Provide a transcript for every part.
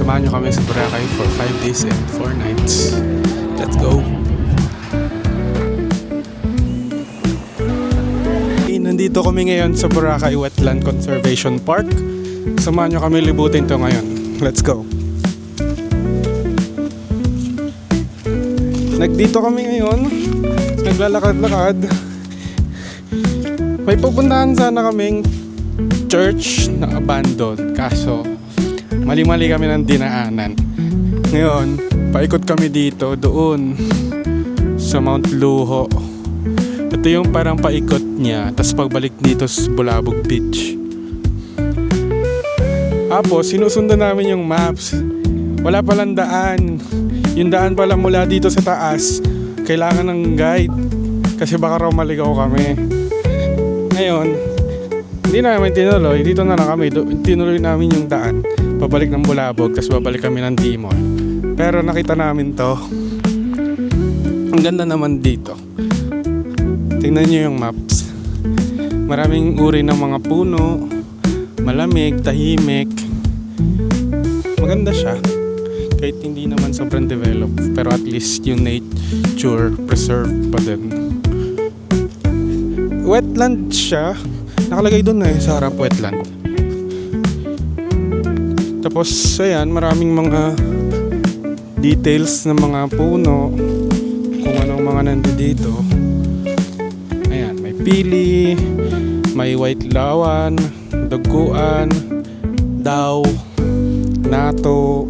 Samahan nyo kami sa Boracay for 5 days and 4 nights. Let's go! Nandito kami ngayon sa Boracay Wetland Conservation Park. Samahan nyo kami libutin to ngayon. Let's go! Nagdito kami ngayon, naglalakad-lakad. May pupuntahan sana kaming church na abandoned, kaso mali-mali kami ng dinaanan. Ngayon, paikot kami dito, doon sa Mount Luho. Ito yung parang paikot niya, tapos pagbalik dito sa Bulabog Beach. Tapos sinusundan namin yung maps, wala palang daan. Yung daan pala mula dito sa taas, kailangan ng guide kasi baka raw maligaw kami. Ngayon, hindi namin tinuloy, dito na lang kami. Tinuloy namin yung daan pabalik ng Bulabog, tapos babalik kami ng Timor. Pero nakita namin to, ang ganda naman dito. Tingnan nyo yung maps, maraming uri ng mga puno, malamig, tahimik, maganda siya. Kahit hindi naman sobrang developed, pero at least yung nature preserved pa din. Wetland siya, nakalagay doon sa harap wetland. Tapos ayan, maraming mga details ng mga puno, kung anong mga nandito. Ayan, may pili, may white lawan, duguan, daw, nato,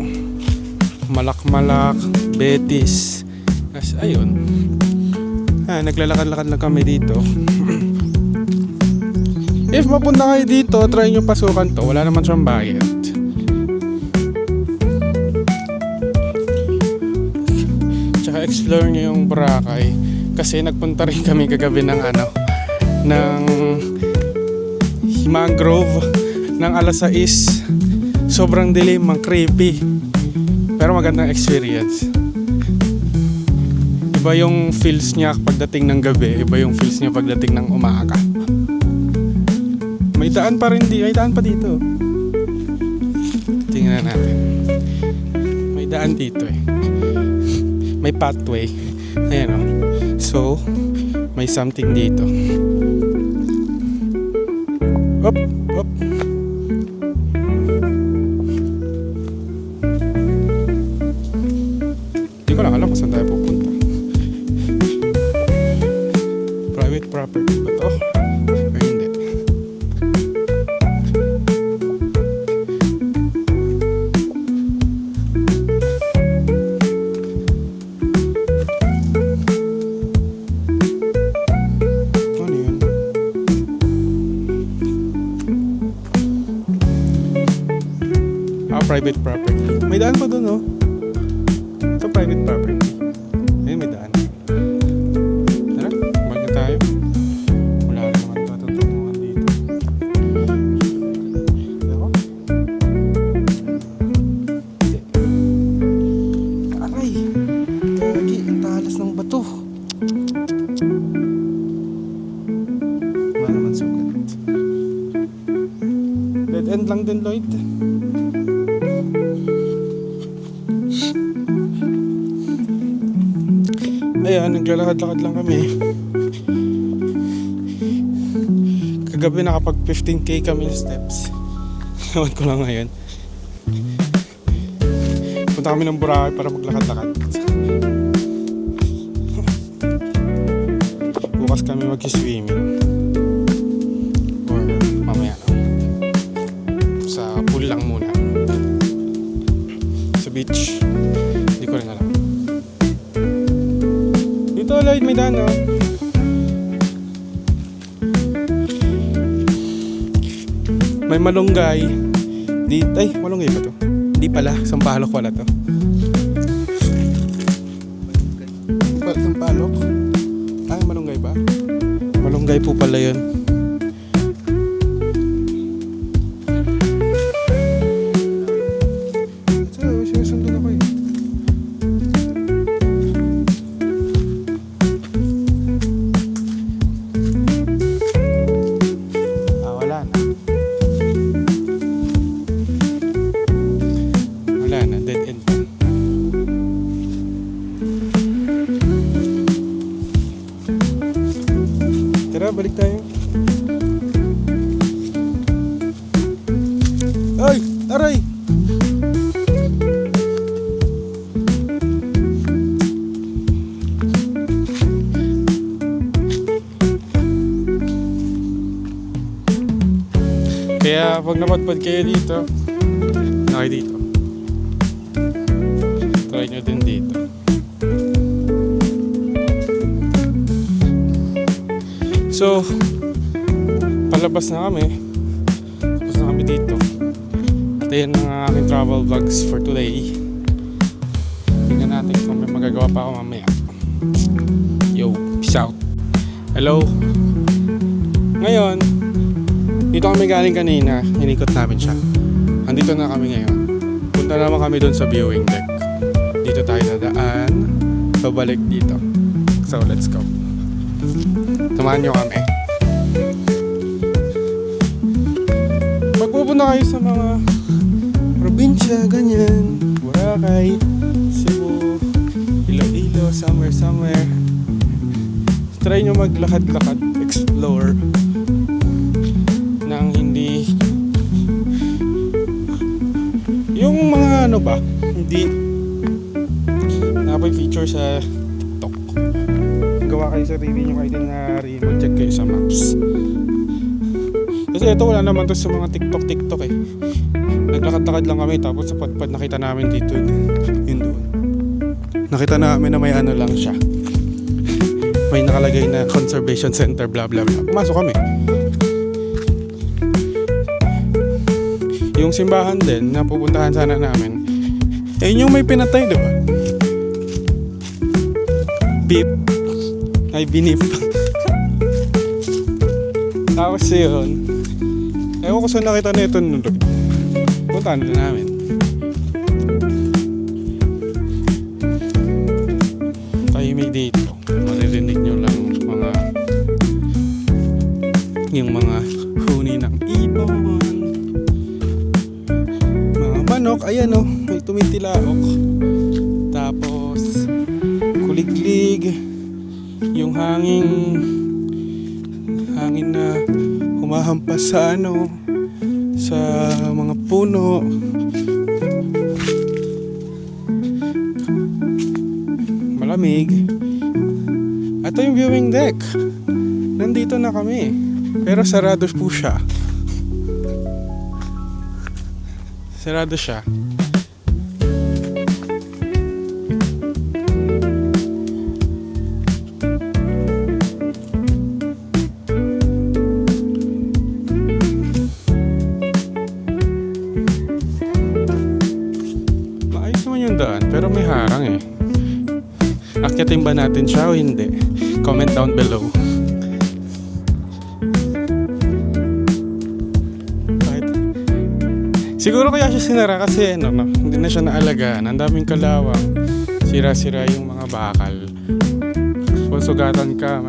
malak-malak, betis. As ayun. Naglalakad-lakad lang kami dito. If mapunta kayo dito, try nyo pasukan to. Wala naman siyang bayad. Tsaka explore nyo yung Boracay. Kasi nagpunta rin kami kagabi ng ng mangrove ng alas 6. Sobrang dilim, ang creepy. Pero magandang experience. Iba yung feels niya pagdating ng gabi, iba yung feels niya pagdating ng umaga. May daan pa rin may daan pa dito. Tingnan natin. May daan dito May pathway. Ayan o. So, may something dito. Hop, hop. Hindi ko lang alam kung saan tayo pupunta. Private property ba to? Or hindi? Ano yun? Private property. May daan pa dun Ito private property. Ayun, may daan. Tara, balik na tayo. Wala rin naman patutunguhan dito. Ako? Hindi. Aray! Kagi, ang talas ng bato. Wala naman sugat. Dead end lang din, Lloyd. Ayan, naglalakad-lakad lang kami. Kagabi nakapag 15k kami steps. Ewan ko lang ngayon. Punta kami ng Boracay para maglakad-lakad. Bukas kami mag-swimming. Or mamaya na. Sa pool lang muna. Sa beach. Hindi ko rin alam. Dito, Lloyd, may daan, May malunggay. Ay, malunggay ba to? Hindi pala, sampalok wala to. Sampalok? Ay, malunggay ba? Malunggay po pala yun. Sinusundan ako wala na. dead end pa. Tara, balik tayo. Ay! Aray! Kaya pag napadpad kayo dito, dito. Try nyo din dito. So, palabas na kami. Tapos na kami dito. At ayan ang aking travel vlogs for today. Tingnan natin kung may magagawa pa ako mamaya. Yo, peace out. Hello. Ngayon, dito kami galing kanina. Inikot namin siya. Andito na kami ngayon. Punta naman kami doon sa viewing deck. Dito tayo dadaan. Babalik dito. So, let's go. Samahan nyo kami. Pag pupunta kayo sa mga probinsya, ganyan, Boracay, Cebu, Iloilo, somewhere, try nyo maglakad-lakad, explore nang hindi yung mga ano ba, hindi feature sa TikTok. Gawa kayo sarili nyo itinerary, mag-check kayo sa maps. Kasi ito wala naman to sa mga TikTok eh. Naglakad-lakad lang kami tapos sa padpad nakita namin dito yun doon. Nakita namin na may ano lang siya. May nakalagay na conservation center blah blah blah. Pumasok kami. Yung simbahan din na pupuntahan sana namin. Ayun yung may pinatay, diba? Beep. Ay, binip. Tapos yun. Ewan ko saan nakita na ito nung puntahan din namin. Tahimik dito. Maririnig nyo lang yung mga huni ng ibon. Mga manok. Ayan o. May tumitilaok. Tapos kuliglig. Yung hangin na humahampas sa sa mga puno. Malamig. Ito yung viewing deck. Nandito na kami. Pero sarado po siya. Sarado siya. Pero may harang eh. Akyatin ba natin siya o hindi? Comment down below. Right. Siguro kaya siya sinara kasi hindi na siya naalagaan. Ang daming kalawang. Sira-sira yung mga bakal. Kung sugatan ka,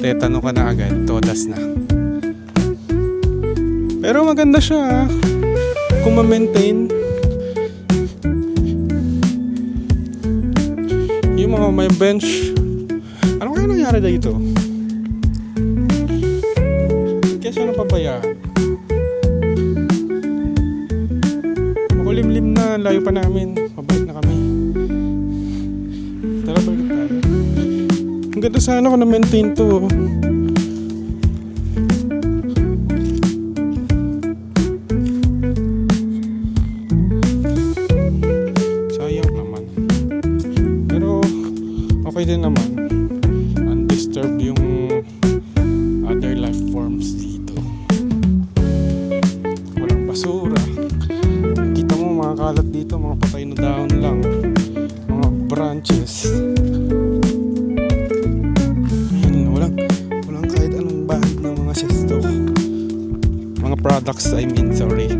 tetano ka na agad. Todas na. Pero maganda siya kung ma-maintain. Yung mga may bench. Ano kaya nangyari dito? Kaya siya napabayaan. Makulimlim na. Layo pa namin. Mabalik na kami. Tara, balik tayo. Ang ganda sana kung na-maintain to. Okay din naman. Undisturbed yung other life forms dito. Walang basura. Kita mo mga kalat dito, mga patay na dahon lang. Mga branches. Ayan, walang kahit anong bahag ng mga sesto. Mga products, sorry.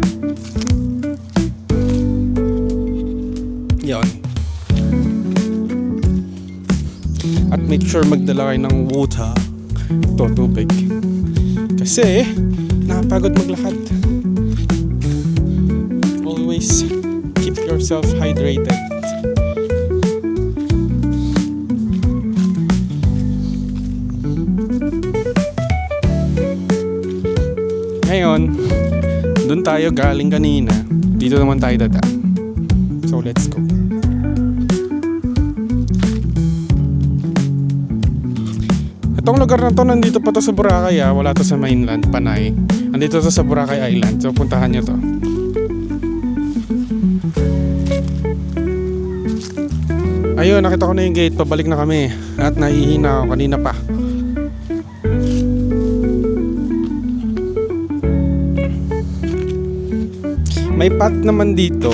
Yan. At make sure magdala kayo ng water, tubig. Kasi nakapagod maglakad. Always keep yourself hydrated. Ngayon, dun tayo galing kanina. Dito naman tayo dadaan. So let's go. Itong lugar na to, nandito pa to sa Boracay ah. Wala to sa mainland, Panay. Nandito to sa Boracay Island. So puntahan nyo to. Ayun, nakita ko na yung gate. Pabalik na kami. At nahihina ako kanina pa. May pot naman dito.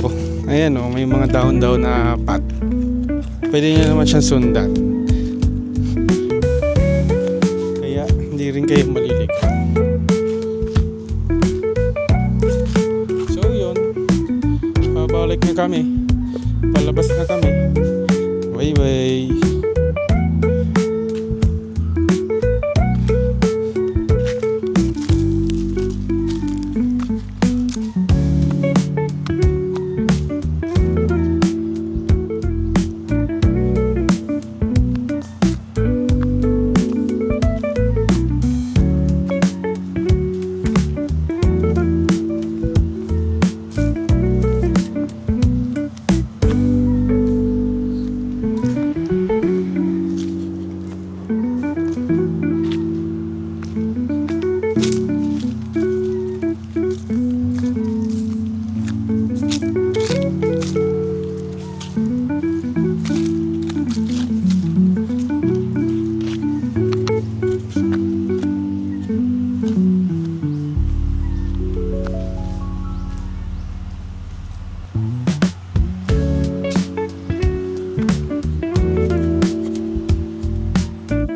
Ayan o, may mga dahon-dahon na pot. Pwede nyo naman siyang sundan. Kaya hindi rin kayo maliligo. So yun, pabalik na kami. Palabas na kami. Bye-bye.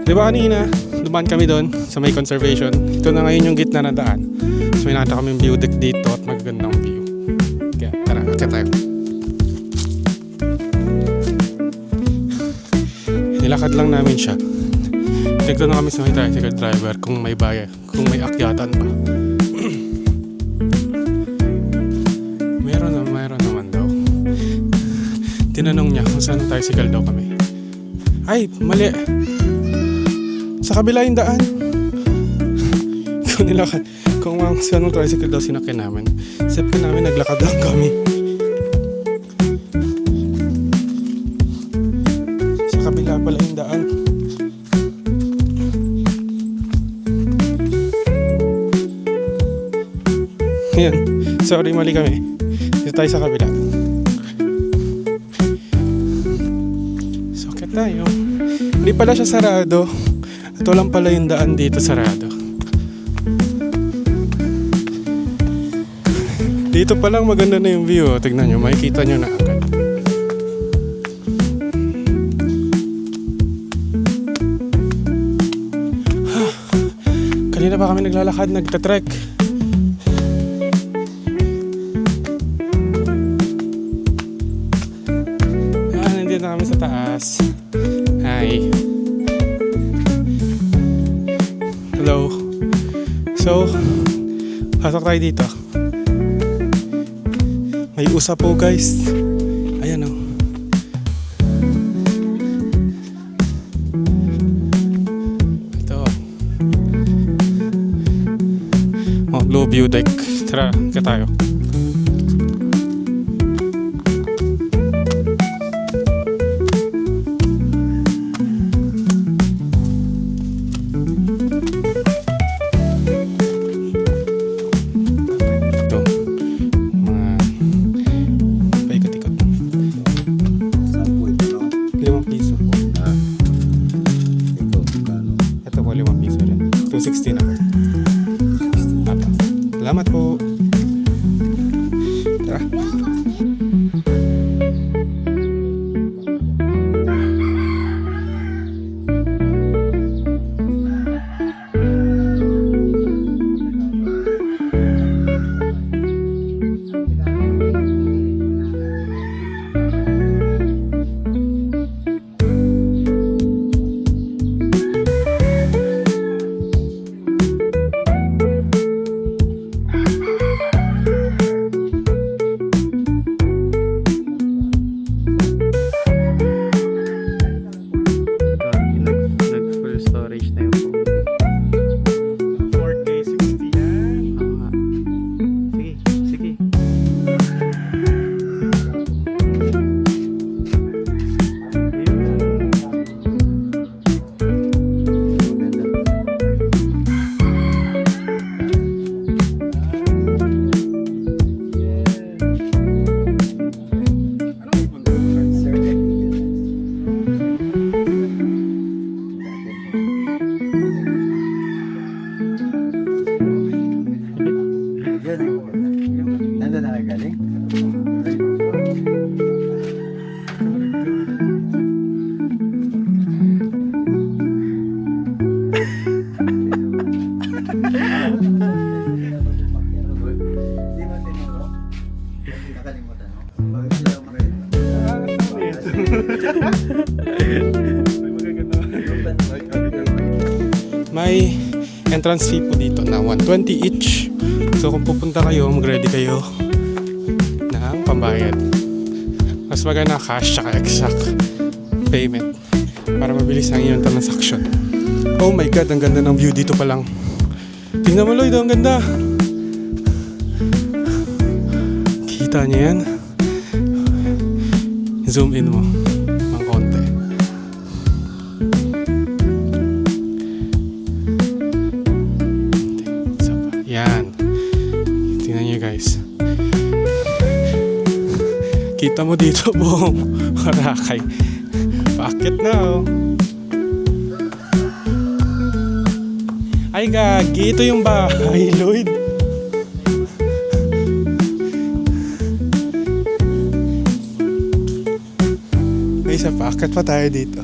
Di ba kanina, dumaan kami doon sa may conservation. Ito na ngayon yung gitna na daan. So may nakita kami yung view deck dito at magandang view. Kaya tara, akyat tayo. Nilakad lang namin siya. Tignan na kami sa may tricycle driver kung may baya, kung may akyatan pa. Meron naman daw. Tinanong niya kung saan tricycle daw kami. Ay, mali! Sa kabila yung daan. Kung nilakad, kung saan ng tricycle daw sinakyan namin. Sip ko namin, naglakad lang kami. Sa kabila pala yung daan. Ayan, sorry, mali kami. Dito tayo sa kabila. So, kaya tayo. Hindi pala siya sarado. Ito lang pala yung daan dito, sarado. Dito pa lang maganda na yung view. Tignan nyo, makikita nyo na agad. Kanina pa kami naglalakad, nagtatrek. Nandito na kami sa taas. Hi. Hello. So, pasok tayo dito. May usap po guys. Ayan o. Ito. Oh, low view deck. Tara, ka tayo. $2.60 na. Salamat po. May entrance fee po dito na 120 each. So kung pupunta kayo, mag-ready kayo ng pambayad. Mas maganda cash tsaka exact payment para mabilis ang iyong transaction. Oh my god, ang ganda ng view dito pa lang. Tingnan mo Lloyd, ang ganda. Kita niyo yan? Zoom in mo ng konti. Isa pa. Yan. Tingnan niyo guys. Kita mo dito buong Boracay. Bakit na oh? Ay gagi, ito yung bahay, Lloyd. May isa pa, akat pa tayo dito.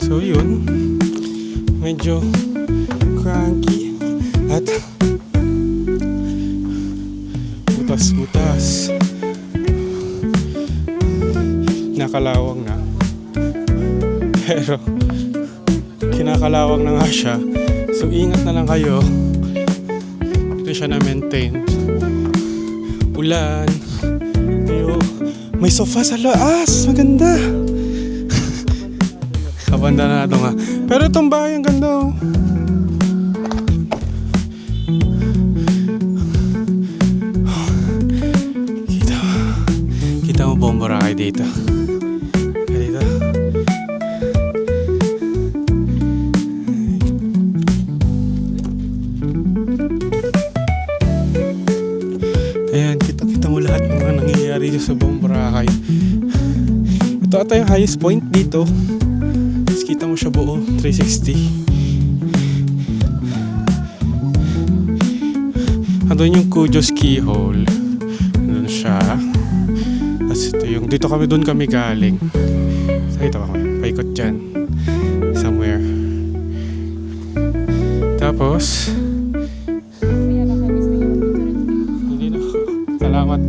So yun, medyo cranky at butas-butas. Nakalawang na. Pero kinakalawang na nga siya. So ingat na lang kayo. Ito siya na maintain. Ulan. Ayo, may sofa sa laas. Maganda. Kabanda na ito nga. Pero itong bahay ang ganda oh. Kita mo buong Boracay dito. Dito. Ayan, kita mo lahat ng mga nangyayari dito sa buong Boracay. Ito ata yung highest point dito. Tapos kita mo siya buo, 360. Andun yung Cujo Ski Hole. Andun siya. Tapos ito yung, dito kami, doon kami galing. Sakita ko kami, paikot dyan. Somewhere. Tapos, hindi na. Salamat.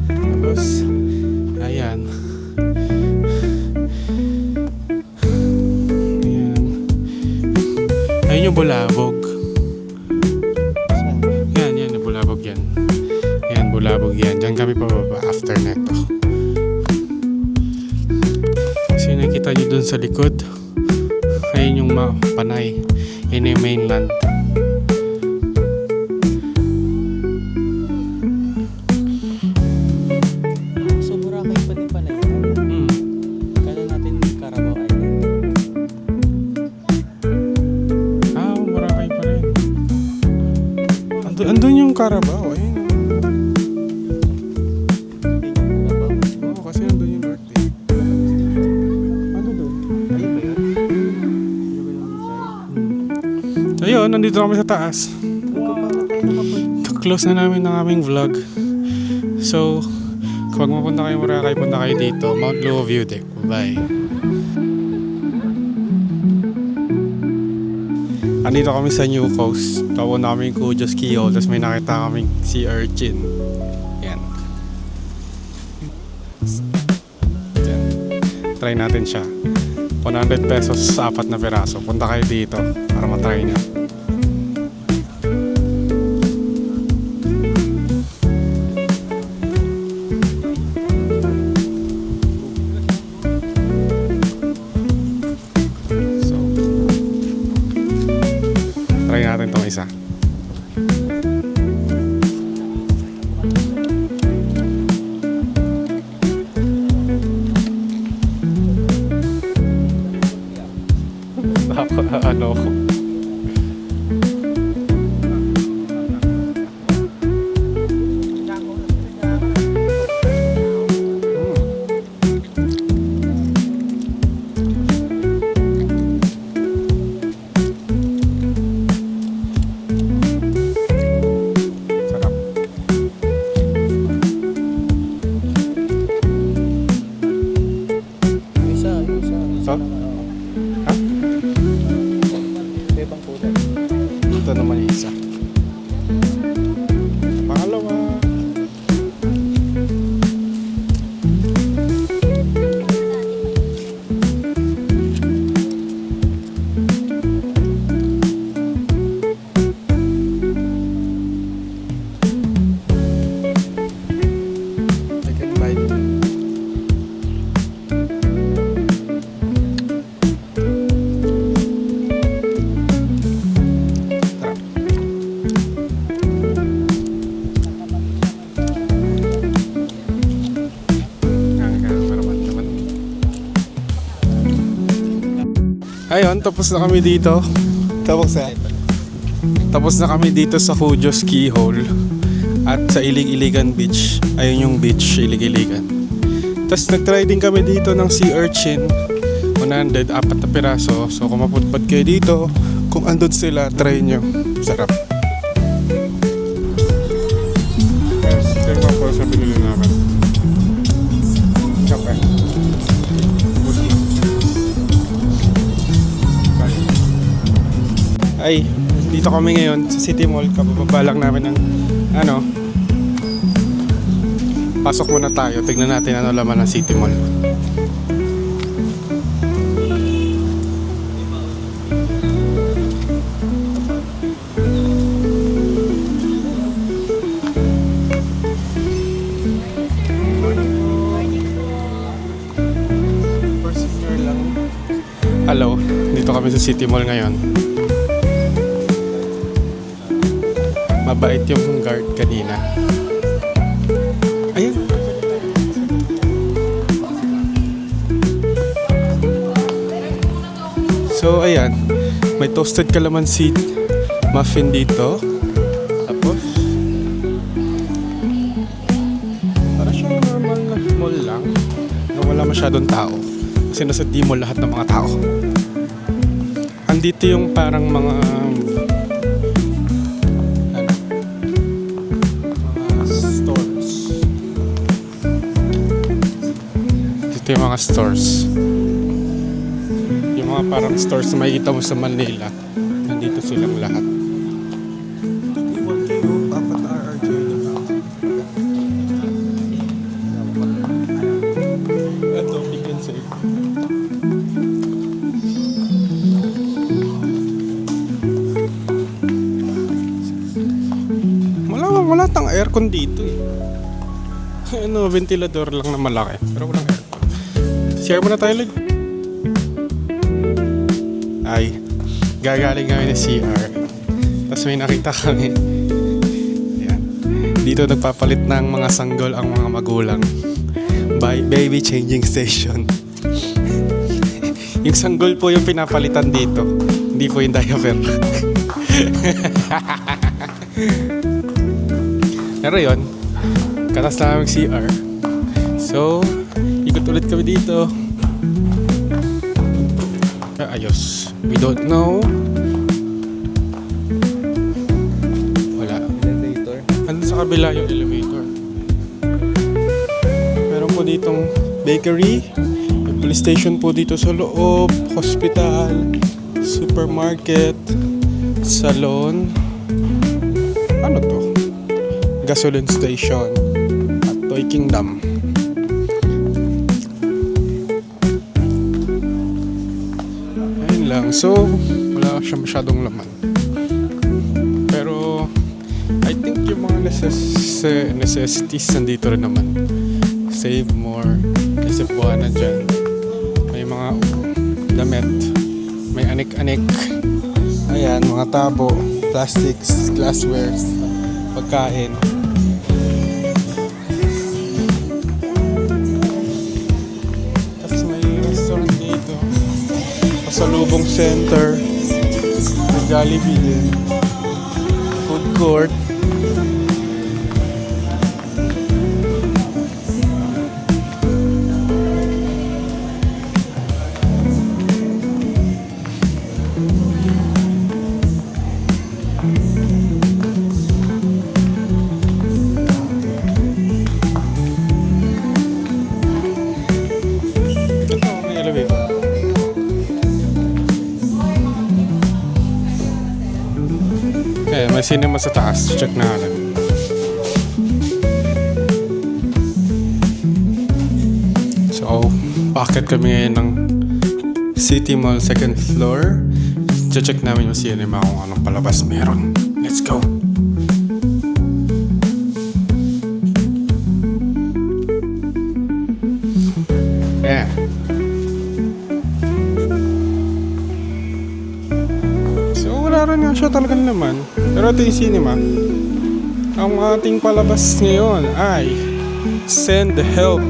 Tapos, ayan. Ayan. Ayun yung Bulabog. Yan, yung Bulabog yan. Ayan, Bulabog yan. Diyan kami pababa after neto. Kasi nakita nyo dun sa likod. Ayun yung Panay. Yun yung mainland. So Boracay pa din pala yun. Kala natin Carabao Island. Ah, Boracay pa rin. Andun yung Carabao. Ayun. Oo, kasi andun yung birthday. Ano doon? Ayun ba yun? So yun, nandito kami sa taas. Close na namin ng aming vlog. So, kapag mapunta kayo Boracay, punta kayo dito. Mount Luo View Deck. Bye. Andito kami sa New Coast. Tawo namin Cujo Ski Hole. Tapos may nakita kaming sea urchin. Yan. Yan. Try natin siya. 100 pesos sa 4 na piraso. Punta kayo dito para matry nyo. So, try natin itong isa. Ano ko? ayun, tapos na kami dito. Tapos na kami dito sa Cujos Keyhole at sa Ilig-Iligan Beach. Ayun yung beach, Ilig-Iligan. Tapos nag-try din kami dito ng sea urchin. 100, 4 na piraso. So kung maputpad kayo dito, kung andun sila, try nyo. Sarap. Yes, tingnan po sa pinili namin. Kape. Ay, dito kami ngayon sa City Mall. Kabababa lang namin ng pasok muna tayo. Tignan natin ano laman ng City Mall. First year lang. Hello, dito kami sa City Mall ngayon. Mabait yung guard kanina. Ayan. So ayan, may toasted calamansi muffin dito. Tapos para siyang normal na mall lang na wala masyadong tao. Kasi nasa D-Mall lahat ng mga tao. Andito yung parang mga yung mga stores. Yung mga parang stores na makikita mo sa Manila, nandito silang lahat. Ito, big and safe. Wala tang aircon dito eh. Ventilador lang na malaki, pero walang aircon. Share muna tayo, Lid. Ay, gagaling kami ng CR. Tapos may nakita kami. Ayan. Dito nagpapalit ng mga sanggol ang mga magulang. By baby changing station. Yung sanggol po yung pinapalitan dito. Hindi po yung diaper. Pero yun, katas na namin CR. So, ikot ulit kami dito. Ayos. We don't know. Wala. Elevator. Andun sa kabila yung elevator. Meron po ditong bakery. May police station po dito sa loob. Hospital. Supermarket. Salon. Ano to? Gasoline station. At Toy Kingdom. Lang. So, wala siya masyadong laman. Pero, I think yung mga necessities nandito rin naman. Save more. Kasi buwan na dyan. May mga damit. May anik-anik. Ayan, mga tabo. Plastics, glasswares. Pagkain. Tapos may restaurant dito. Pasalubong center, may Jollibee din, food court. Ito, may elevator. May cinema sa taas. Check na lang. So, packet kami ngayon ng City Mall 2nd floor. Check namin yung cinema kung anong palabas meron. Let's go! Yeah. Wala rin nga siya talagang naman. Pero ito yung cinema. Ang ating palabas ngayon ay Send Help.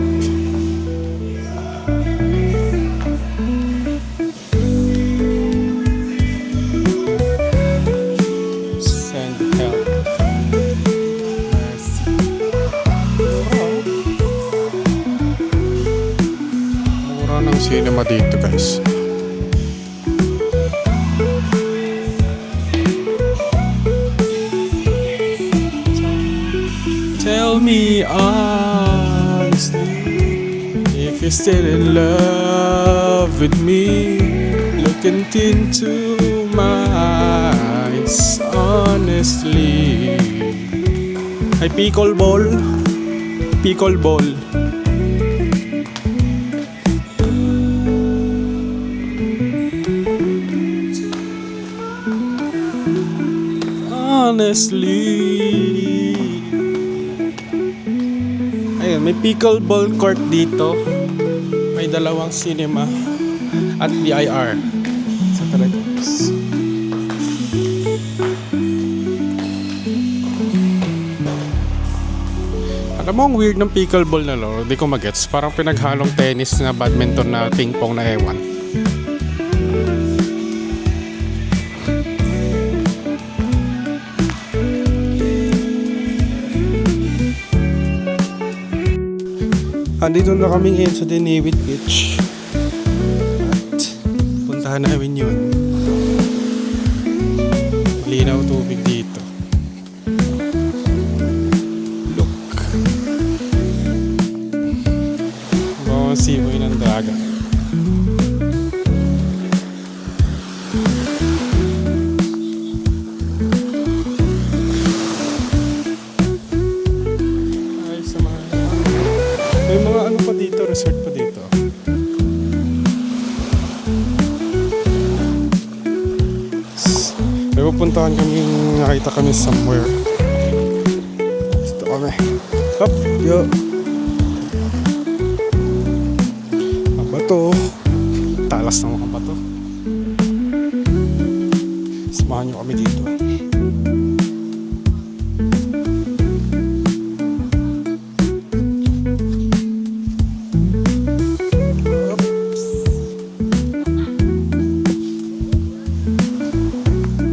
nagkakaroon ng cinema dito, guys. Tell me honestly if you're still in love with me. Look into my eyes honestly. Ay, pickleball. Pickleball. Honestly. Ayun, may pickleball court dito. May dalawang cinema at BIR sa Telegrams. Alam mo ang weird ng pickleball na laro, di ko magets. Parang pinaghalong tennis na badminton na ping pong na ewan. Andito na kami ngayon sa Diniwit Beach. At puntahan namin yun. Linaw tubig dito. Look. Bawang simoy ng dagat. Ay, sa mga... May mga ano pa dito, resort pa dito. May pupuntahan kami, nakita kami somewhere. Dito kami. Hop, yo. Ang bato. Talas ng mga bato. Samahan nyo kami dito.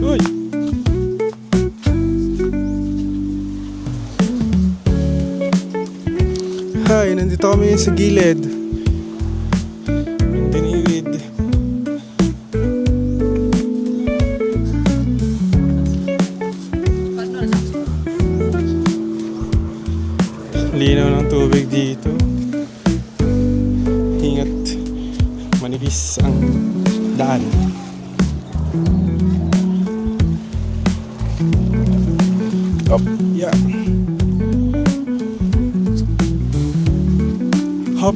Uy! Hi, nandito kami sa gilid. Yung Diniwid. Linaw ng tubig dito. Ingat, manipis ang daan. Up, yeah. Hop.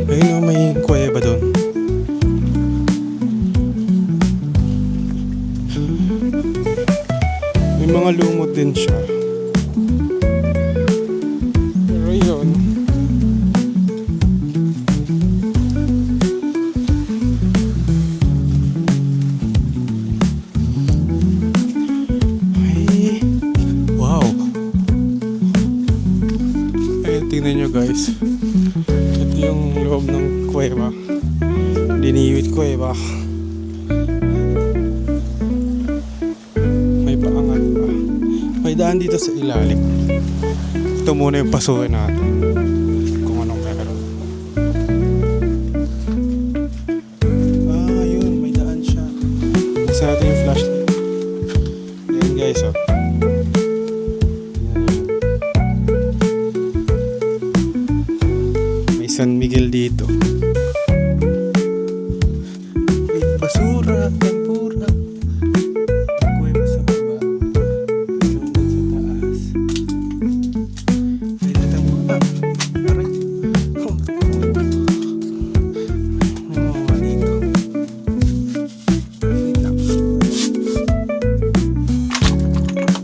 Ayun, may kuweba doon. May mga lumot din siya. Pero yun. Ay, wow. Ayun, tingnan nyo guys. Ito yung loob ng kuweba. Diniwit kuweba. May paangat pa. May daan dito sa ilalim. Ito muna yung pasukin natin. Kung anong meron. Ah, yun. May daan siya. Isa natin yung flashlight. Ayan guys, oh. May San Miguel dito. May basura, tempura. Kuweba sa baba. Sundan sa taas. May latang mga aray. May mga dito. Wait lang.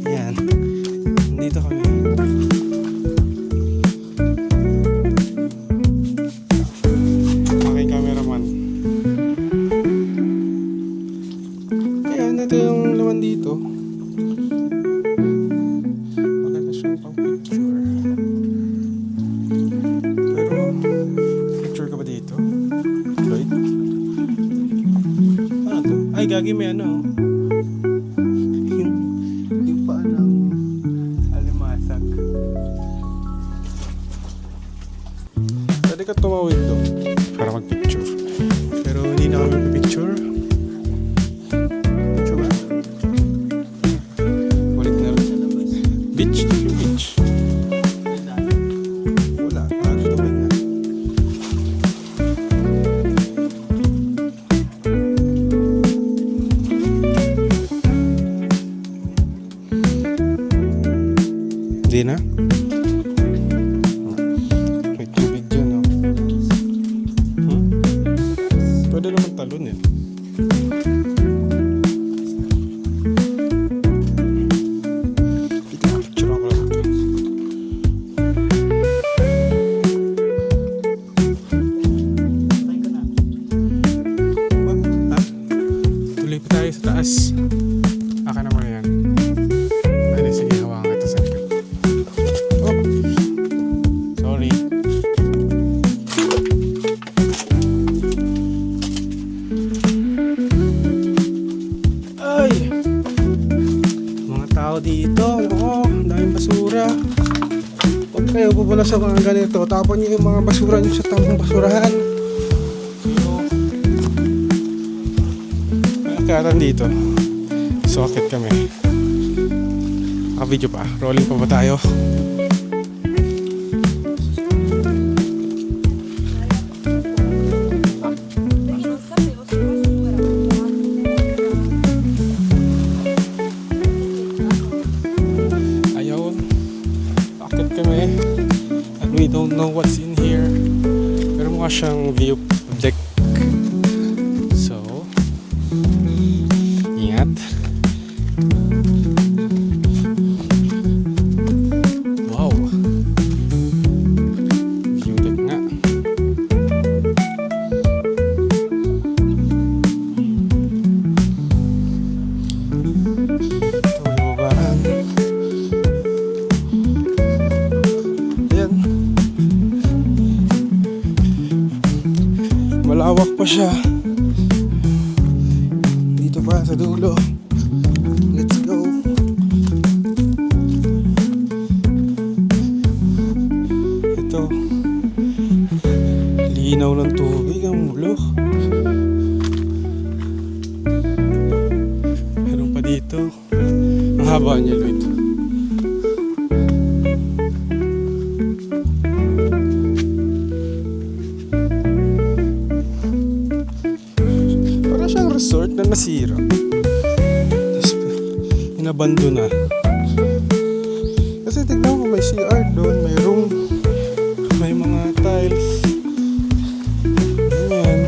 Ayan. Dito kami. Aking cameraman. Ayan, ito yung laman dito. Maganda siyang pang picture. Pero, picture ka ba dito? Right? Ano to? Ay, gagi may ano. Yung paa ng alimasag. Pwede ka tumawid doon. na kami picture. Picture ba? Ulit na rin. Beach, yung beach. Wala, tubig na. Hindi na? May tubig dyan, oh. Pwede naman talon eh. Picture ako lang ito. Ha? Tuloy pa tayo sa taas. Aka naman yan. Pwede, sige, hawakan kita sa likod. Oh! Sorry. Ay! Mga tao dito, oh, ang daming basura. Huwag kayo pupunta sa mga ganito, tapon nyo yung mga basura nyo sa tamang basurahan. May akatan dito. So, akit kami. Naka-video pa. Rolling pa ba tayo? Ayun. Akit kami. And we don't know what's in here. Pero mukha siyang view deck. So, ingat. Wow. View deck nga. Ito may babaan. Ayan. Malawak pa siya. Dito pa sa dulo. Let's go. Ito. Linaw ng tubig ang mulo. Meron pa dito. Ang haba niya, Lloyd. Para siyang resort na nasira. Tapos, inabando na. Kasi tignan mo, may CR doon, may room, may mga tiles. Ayan.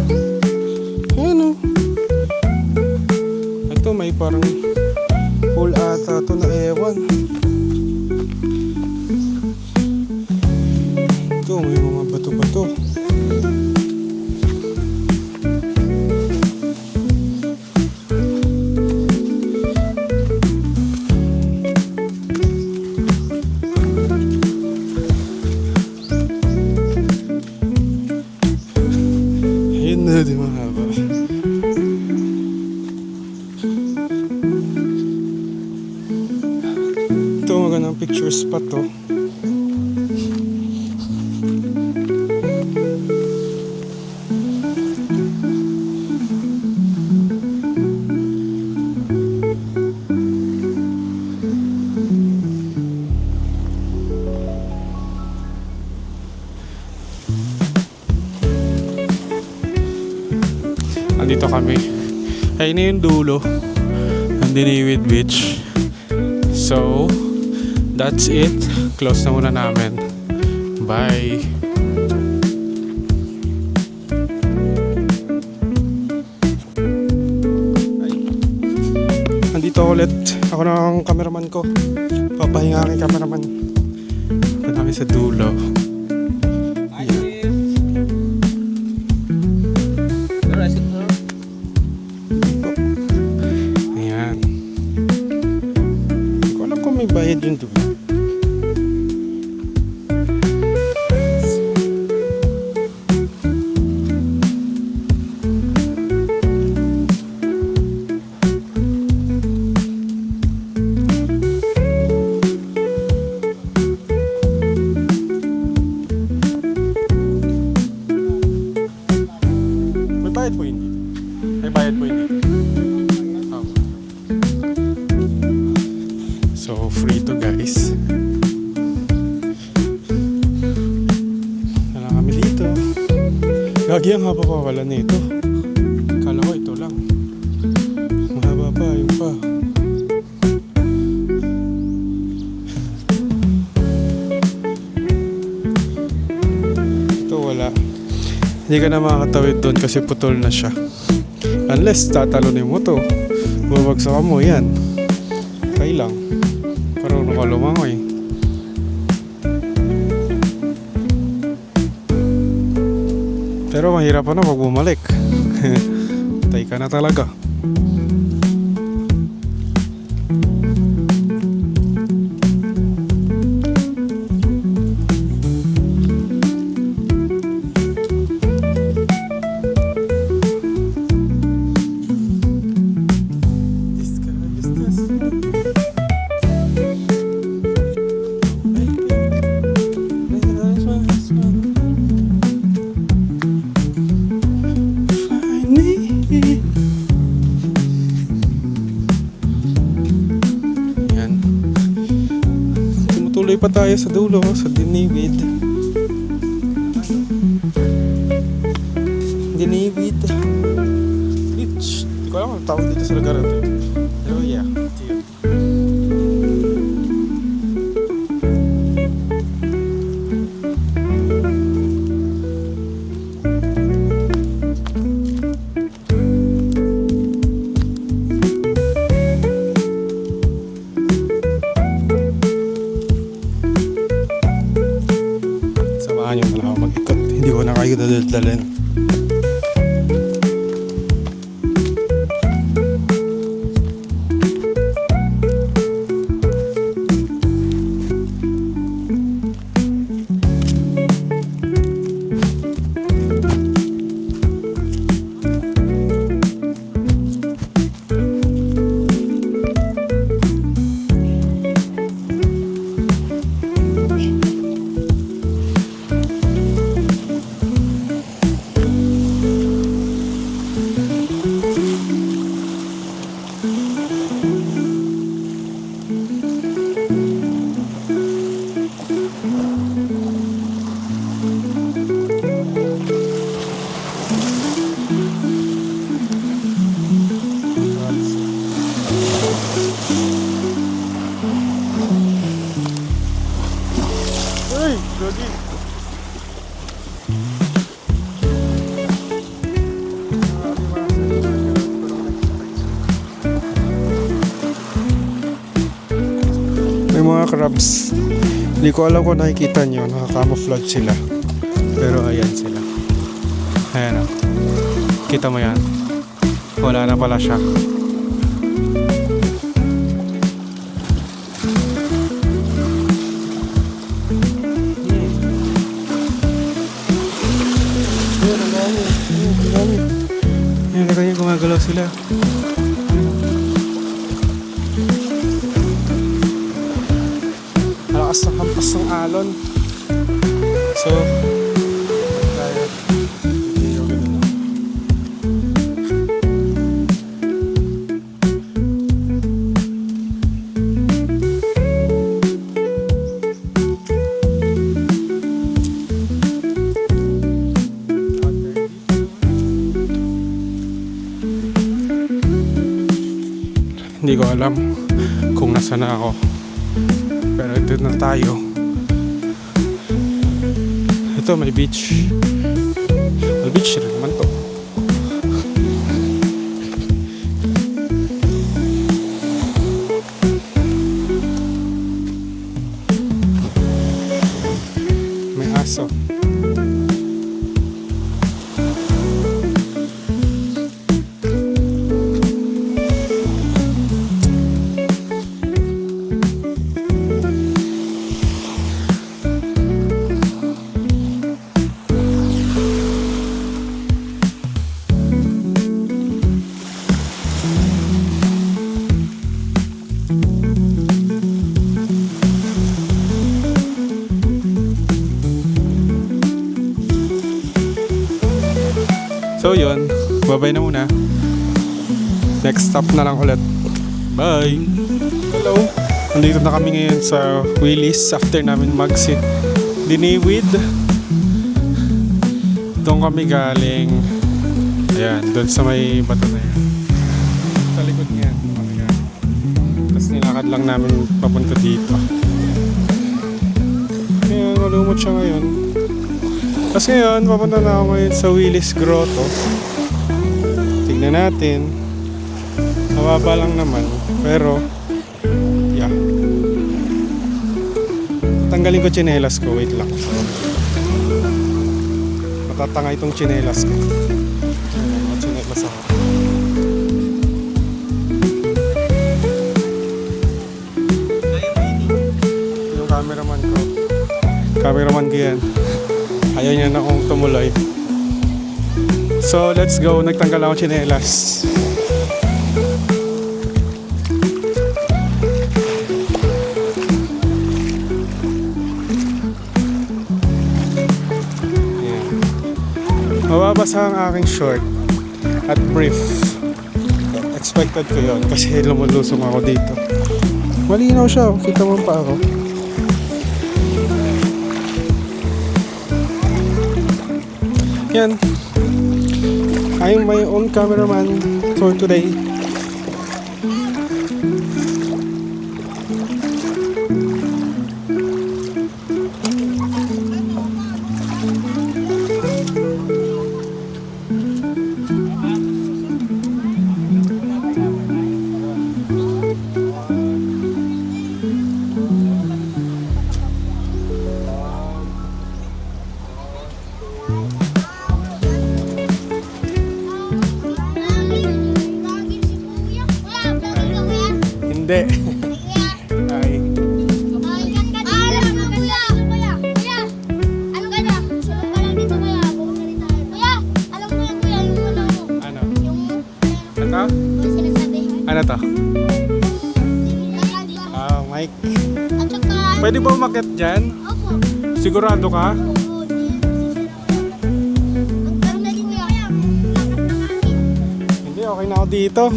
Ayan o. Ito may parang pool ata ito na ewan. Ito may mga bato-bato. Ayun na, di mahaba. Ito magandang picture spot to. Andito kami. Ayun na yung dulo ng Diniwid Beach. So, that's it. Close na muna namin. Bye. Andito ulit. Ako na ang cameraman ko. Papahinga aking cameraman. Ito namin sa dulo. Ayan. Hindi ko alam kung may bayad yun doon. May bayad po hindi. Bayad po hindi. Oh. So, free to guys. Wala kami dito. Lagi ang haba pa wala nito. Kala ko ito lang. Mahaba pa, yung pa. Ito wala. Hindi ka na makakatawid doon kasi putol na siya. Unless tatalunin mo to. Babagsakan mo yan. Okay lang. Parang ka lumangoy. Pero mahirap na pag bumalik. Tay ka na talaga. Yan. Tumutuloy pa tayo sa dulo, sa Dinibid. Dinibid Beach. Hindi ko alam ang tawag dito sa lugar ito. Pero yeah, ito yun. Samahan nyo na lang ako mag-ikot. Hindi ko na kayo dadalhin. Uy, Logi. May mga crabs. Hindi ko alam kung nakikita nyo, nakaka-camouflage sila. Pero ayan sila. Ayan o. Kita mo yan? Wala na pala siya. Ayan, kita nyo gumagalaw sila. Malakas na hampas ng alon. So, tayo. Hindi ko alam kung nasaan na ako. Pero ito na tayo. Ito may beach. May beach rin naman to. May aso. So yun, babay na muna. Next stop na lang ulit. Bye! Hello! Nandito na kami ngayon sa Willis after namin mag-diniwid. Doon kami galing. Ayan, doon sa may bato na yan. Sa likod niyan. Tapos nilakad lang namin papunta dito. Ayan, malumot siya ngayon. Tapos ngayon, papunta na ako ngayon sa Willis Grotto. Tignan natin. Mababa lang naman. Pero, yeah. Tanggalin ko tsinelas ko. Wait lang. Matatanga itong tsinelas ko. Tsinelas ako. Yung cameraman ko. Cameraman ko yan. Ayaw niya na akong tumuloy. So, let's go. Nagtanggal ako tsinelas. Mababasa ang aking short at brief. Expected ko yun kasi lumulusong ako dito. Malinaw siya, kita mo pa ako. Yan. I'm my own cameraman for today. Hindi. Ay. Ano? Ito? Ano to? Ah, mic. Pwede ba umakyat dyan? Sigurado ka? Hindi, okay na ako dito.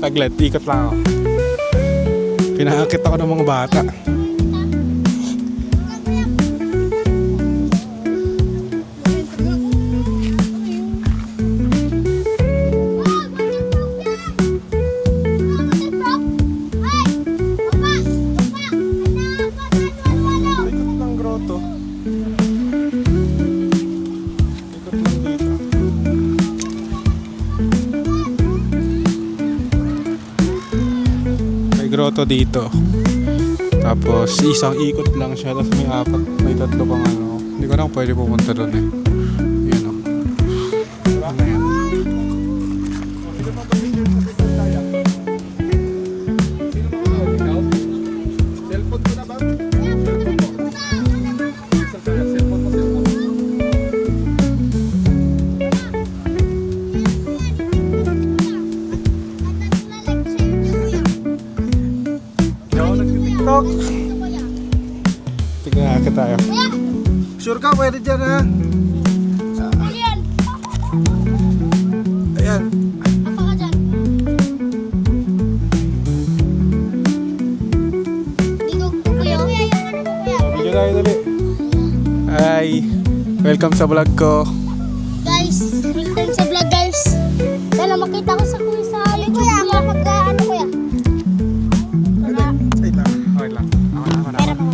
Saglit, ikot lang ako. Pinakakit ako ng mga bata. Ikot ng grotto. Ikot lang dito. Grotto dito. Tapos isang ikot lang siya. Tapos may tatlo pang ano. Hindi ko na pwede pumunta doon eh. Yan o. Cellphone ko na ba? TikTok. Tignan ka tayo. Sure ka, pwede dyan ha? Ayan. Video tayo dali. Hi. Welcome sa vlog ko. Guys, welcome sa vlog guys. Sana makita ko sa kuya sa YouTube kuya. Ano kuya? Wait lang. Okay lang. Pera mo.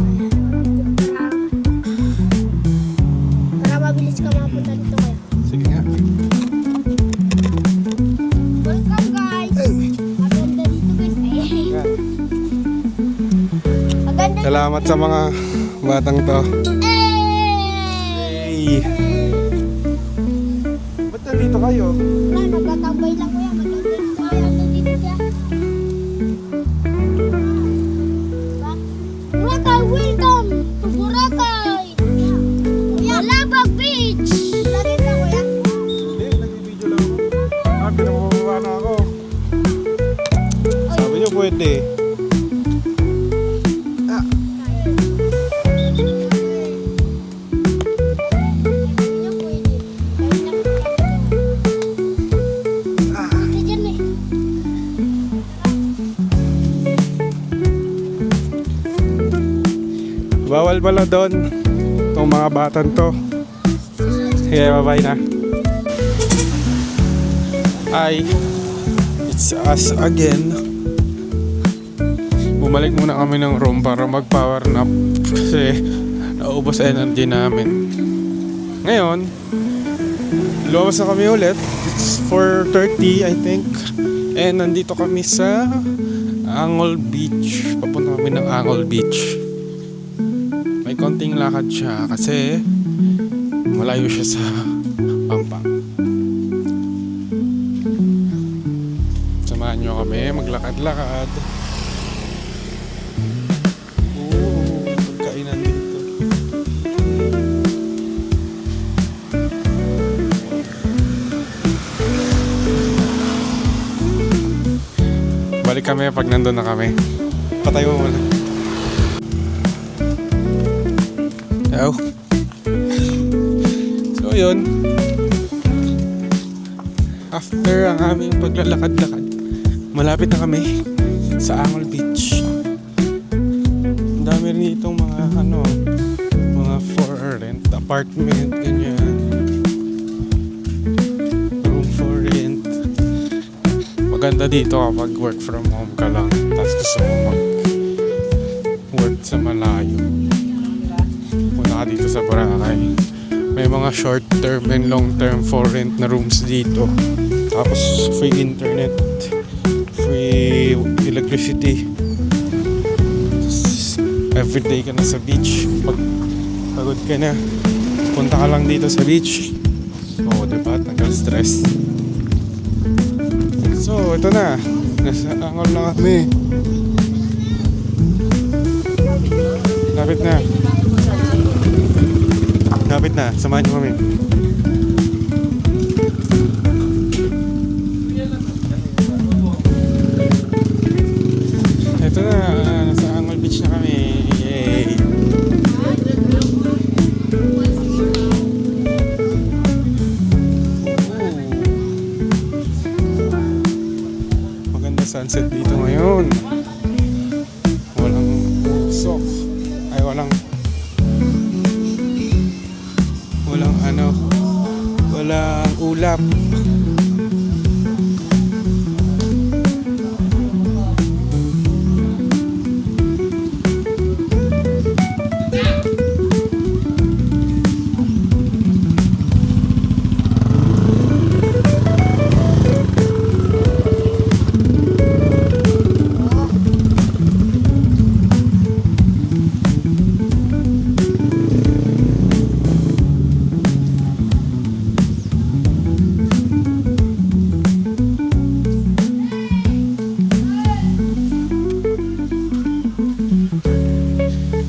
Para mabilis ka makapunta dito kuya. Sige nga. Welcome guys. Maganda dito guys. Yan. Maganda. Salamat sa mga batang to. Hey! Ba't nandito kayo? Wala, nagtatambay lang kuya. Maganda dito kuya. Ano dito kuya? Boracay, welcome to Boracay. Malabang Beach. Lagi na kuya. Hindi, nag-video lang ako. Pinabababa na ako. Sabi niyo pwede. Bawal pala doon. Itong mga batan to. Sige, bye-bye na. Hi. It's us again. Bumalik muna kami ng room para mag-power nap kasi naubos energy namin. Ngayon, lumabas na kami ulit. It's 4:30 I think. And nandito kami sa Angol Beach. Papunta kami ng Angol Beach. May konting lakad siya kasi malayo siya sa Pampang. Samahan nyo kami maglakad-lakad. Pagkainan dito. Balik kami pag nandun na kami. Patay mo muna. Oh. So yun. After ang aming paglalakad-lakad, malapit na kami sa Angol Beach. Ang dami rin itong mga mga for rent apartment, ganyan. Room for rent. Maganda dito kapag work from home ka lang. Tapos gusto mo mag-work sa malayo. Punta ka dito sa Boracay. May mga short term and long term for rent na rooms dito. Tapos free internet, free electricity. Everyday ka na sa beach. Pag pagod ka na, punta ka lang dito sa beach. So, diba? Tanggal stress. So, ito na. Nasa Angol na kami. Lapit na. Lapit na. Samahan niyo kami. Ito na. Nasa Angol Beach na kami. Yay! Maganda sunset dito ngayon. Walang usok. Ay, walang ulap.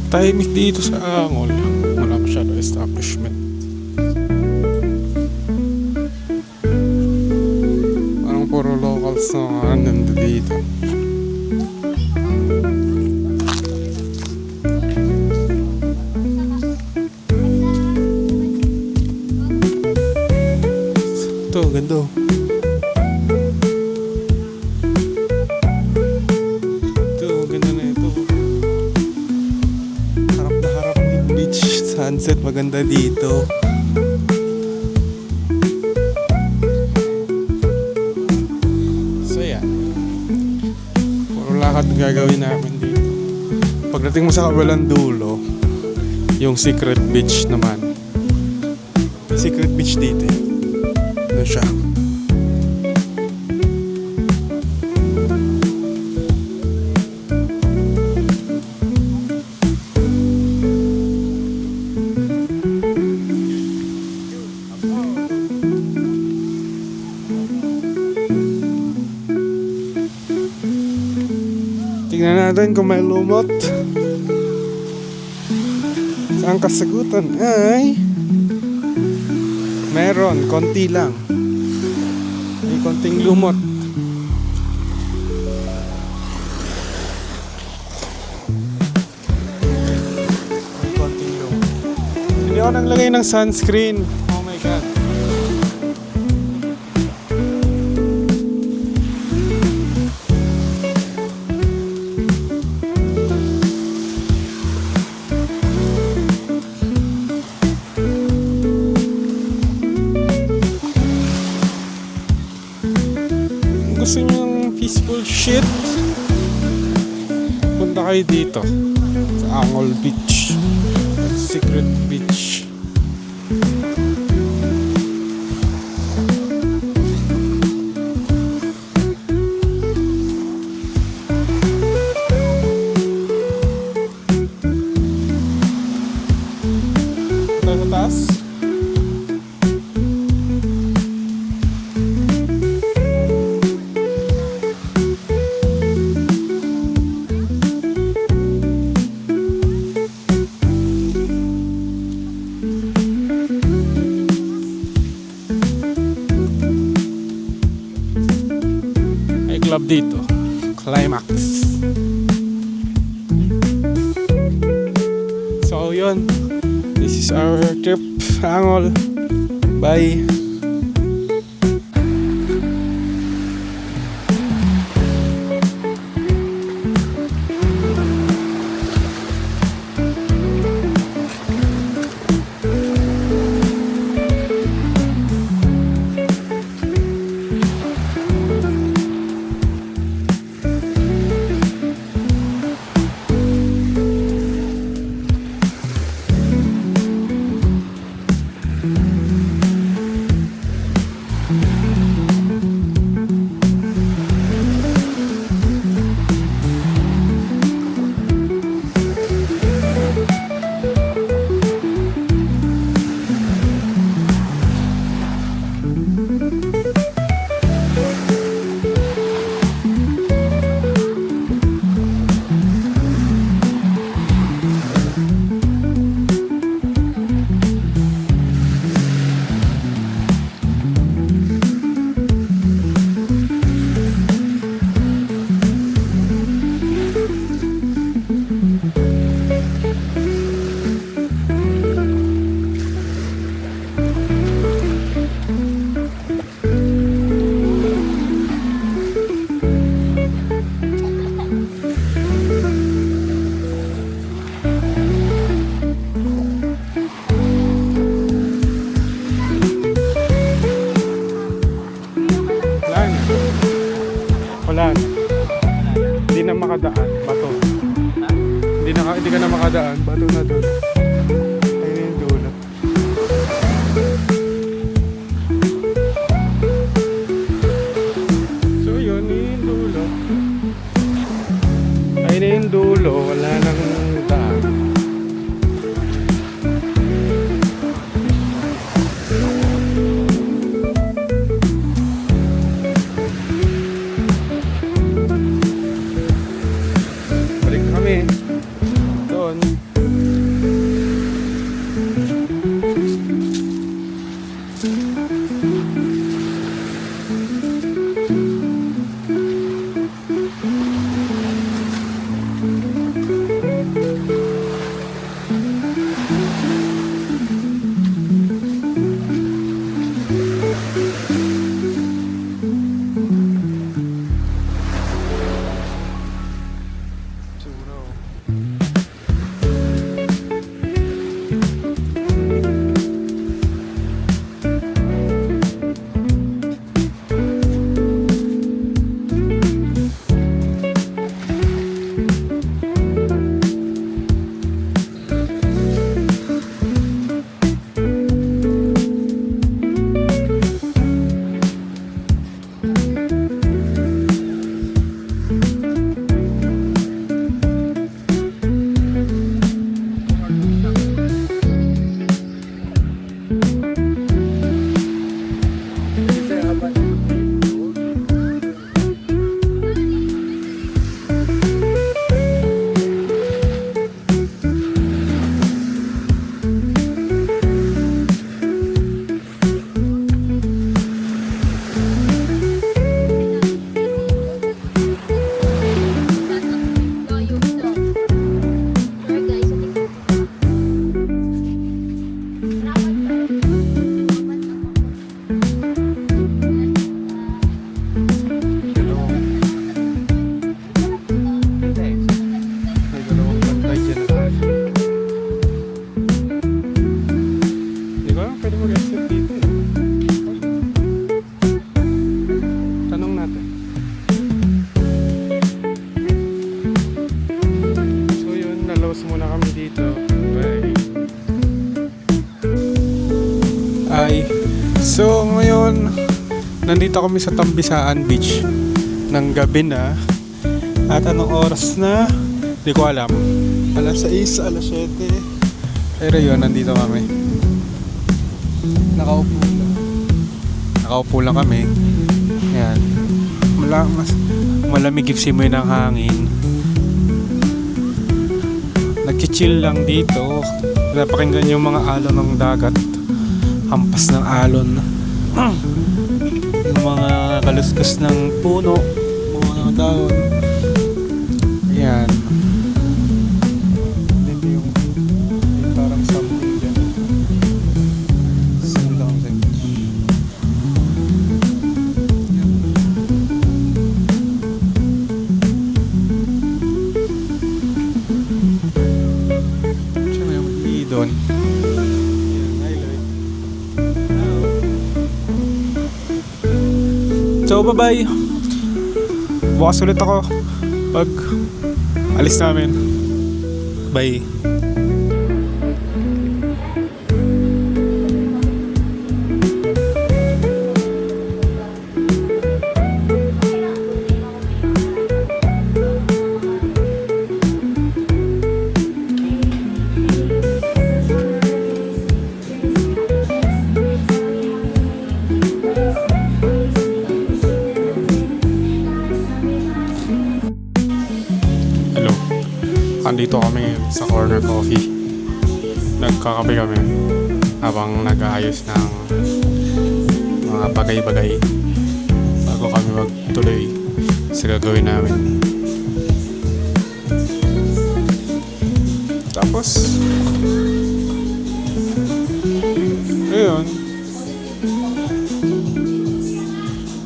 Tahimik dito sa Angol. Wala masyado establishment. Parang puro locals na nandito dito. Ito, ganda. Sunset, maganda dito. So yan. Puro lakad gagawin namin dito. Pagdating mo sa kabilang dulo, yung Secret Beach naman. Secret Beach dito. Ano siya? Tingnan natin kung may lumot. Ang kasagutan ay meron, konti lang. May konting lumot. May konting lumot. Hindi ako naglagay ng sunscreen. Oh my God. Punta kayo dito sa Angol Beach. Secret Beach. Punta sa taas. May club dito. Climax. So yun. This is our trip. Angol. Bye. Wala na. Hindi na makadaan. Bato. Hindi ka na makadaan. Bato na doon. Ayun yung dulo. So yun yung dulo. Ayun na yung dulo. Wala nang daan. Balik na kami doon. close muna kami dito. Bye. Ay, so ngayon, nandito kami sa Tambisaan Beach ng gabi na. At anong oras na? Hindi ko alam. Alas 6, alas 7. Pero yun, nandito kami. Nakaupo lang kami. Ayan. Malamig yung simoy ng hangin. Nag-chill lang dito. Napakinggan yung mga alon ng dagat. Hampas ng alon. Yung mga kaluskus ng puno. Mga daon. Ayan. Dito yung parang something dyan. Sandang sa beach. Siya may magli doon. So bye-bye. Bukas ulit ako pag alis namin. Bye. Hello. Andito kami sa Corner Coffee. Nagkakape kami habang nag-aayos ng mga bagay-bagay bago kami magtuloy sa gagawin namin. Tapos ayun,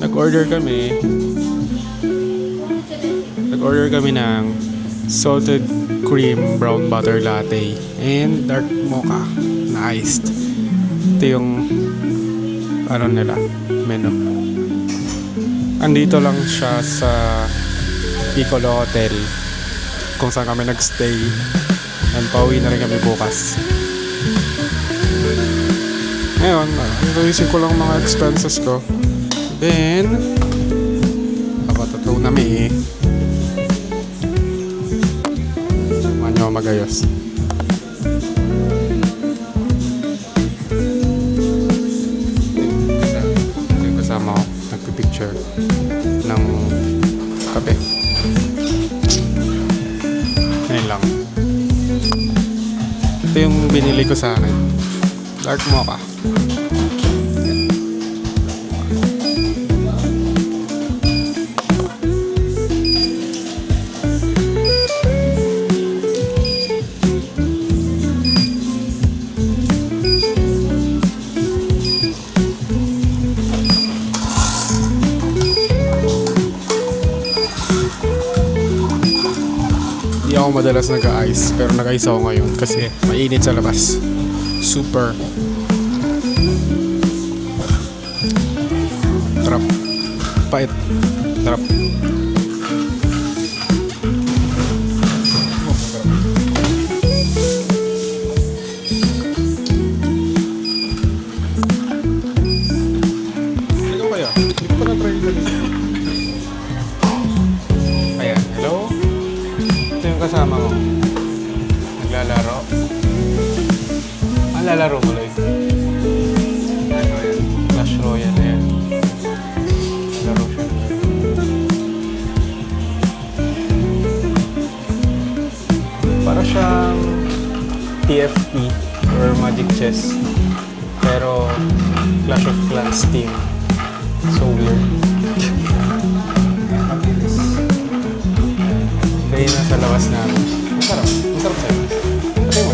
nag-order kami ng salted cream brown butter latte and dark mocha na iced. Ito yung ano nila, menu. Andito lang siya sa Piccolo Hotel kung saan kami nagstay, and pauwi na rin kami bukas. Ngayon, ayusin ko lang mga expenses ko, then kapatataw na may magayos. Yung kasama ko nagpipicture ng kape. Ngayon lang. Ito yung binili ko sa akin, dark mocha. Hindi ako madalas nag-ice, pero nag-ice ako ngayon kasi mainit sa labas. Super. Sarap. Pait. Sarap. Ikaw kaya? Hindi ko pa na-try yun. Ayan, hello? Ito yung kasama ko. Naglalaro. Lalaro mo lang. Ano yan? Clash Royale na yan. Laro siya. Para siyang TFT or Magic Chess. Pero Clash of Clans team. So weird. Kaya nasa labas namin. Masarap. Masarap sa'yo. Patay mo.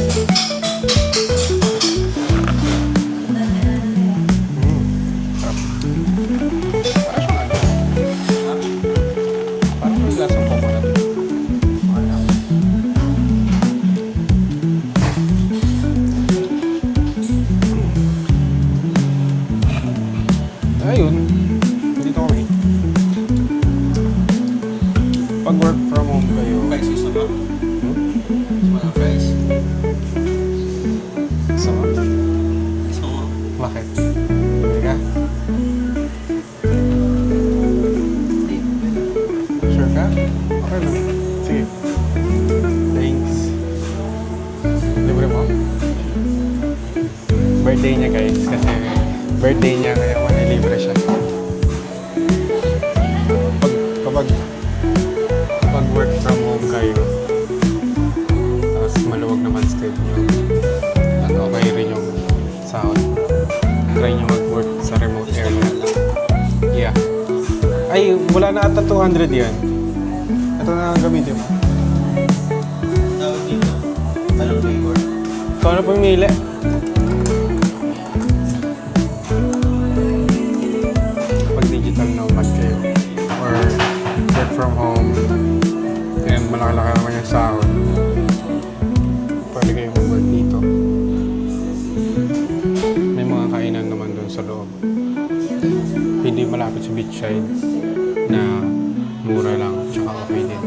Sarap. Para siyang ano? Parang may lasang coconut. Ayun. Dito kami. Pag work from home kayo, guys kasi birthday niya kaya manilibre siya. Kapag work from home kayo, tapos maluwag naman schedule at okay rin yung sahod, try nyo mag-work sa remote area. Yeah. Ay, wala na ata 200 yan. Ito na ang gamitin mo. Tawag dito. Anong flavor? Ikaw na pumili. Pag digital nomad kayo or work from home and malaki-laki naman yung sahod, pwede kayo mag-work dito. May mga kainan naman doon sa loob. Hindi malapit sa beachside na mura lang tsaka okay din.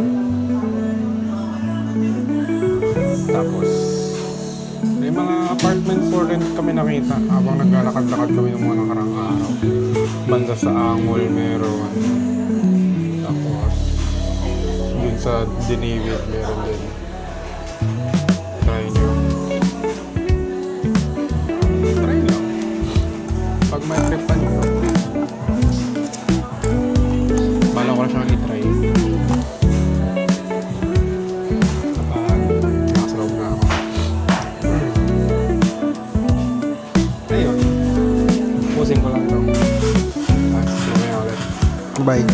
Tapos may mga apartment for rent kami nakita habang naglalakad-lakad kami ng mga nakarang araw. Banda sa Angol meron. Tapos yun sa Diniwid meron din. Try nyo. Try lang. Pag may trip pa nyo, bala ko na siyang i-try. Nakasalog na ako. Ayun. Pusing ko lang ito. Mamaya ulit. Bye.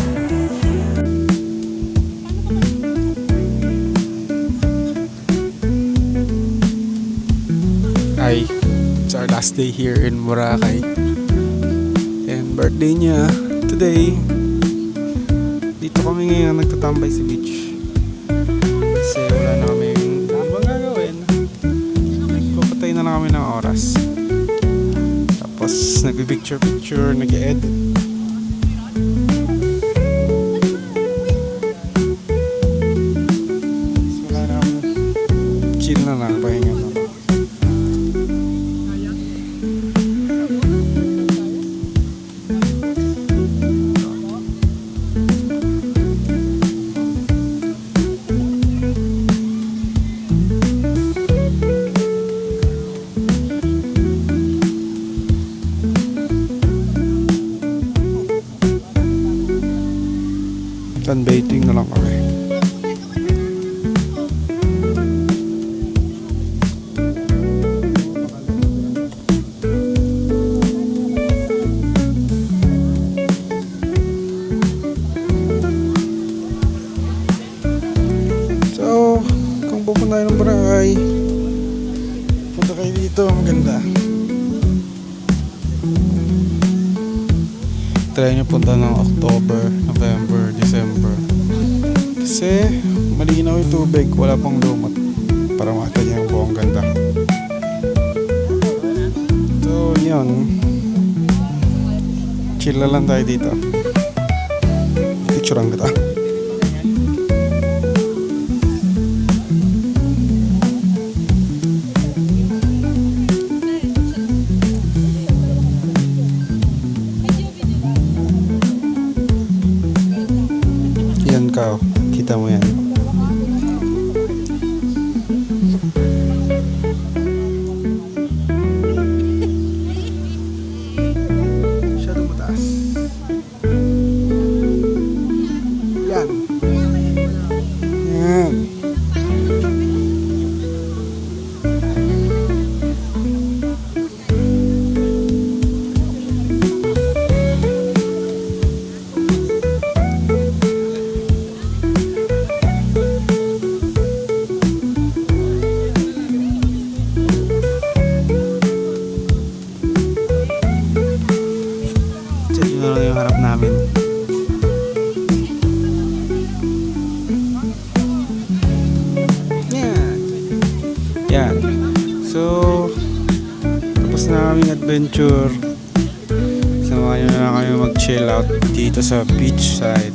Hi. It's our last day here in Boracay. And birthday niya today. Dito kami ngayon nagtatambay sa beach. Kasi wala na kaming ibang gagawin. Papatay na lang kami ng oras. Tapos nagpipicture-picture, nag-edit. So wala na kami. Chill na lang, pahinga na lang. Sunbathing na lang kami. So, kung pupunta tayo ng Boracay, punta kayo dito, maganda. Try nyo punta ng October, November, December. Kasi malinaw yung tubig, wala pang lumot para makita nyo yung buong ganda. So yun, chill na lang tayo dito. Picturean kita. Yan ka, kita mo yan. Masyadong mataas. Yan. Yan. Yun na lang yung harap namin. Yan. Yan. So, tapos na kaming adventure. Samahan nyo na lang kami mag-chill out dito sa beach side.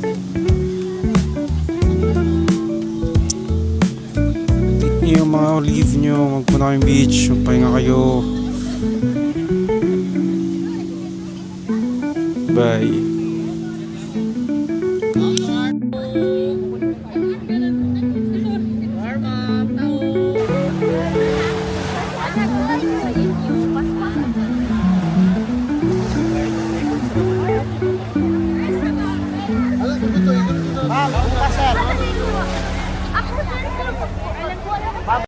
Take nyo yung mga leave nyo, magpunta kayong beach, magpahinga kayo. Bye.